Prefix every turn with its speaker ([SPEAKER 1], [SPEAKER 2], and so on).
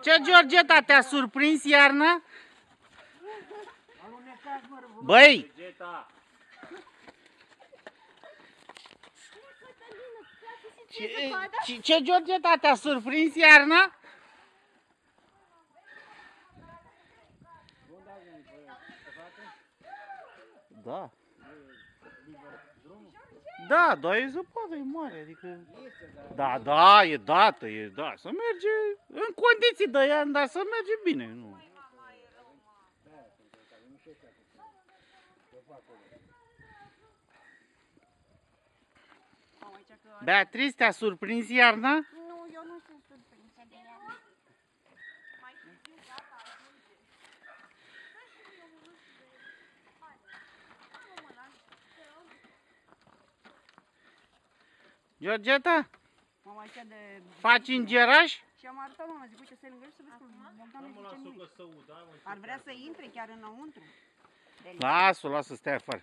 [SPEAKER 1] Ce, Georgeta, te-a surprins iarna? Băi! Ce, Georgeta, te-a surprins iarna? Da. Da, dar e zăpadă, e mare, adică... Da, da, e dată, e da, să merge în condiții de ea, dar să merge bine, nu. Beatrice, te-a surprins iarna?
[SPEAKER 2] Nu, eu nu sunt surprinsă de iarnă.
[SPEAKER 1] Georgeta?
[SPEAKER 3] Mama, aici de...
[SPEAKER 1] Faci îngeraș?
[SPEAKER 3] Și am arătat, mama, zic, uite, să lângă să vezi că Bogdan nu zice nimic. Ar vrea să intre chiar înăuntru.
[SPEAKER 1] Lasă-o, lasă să stea afară.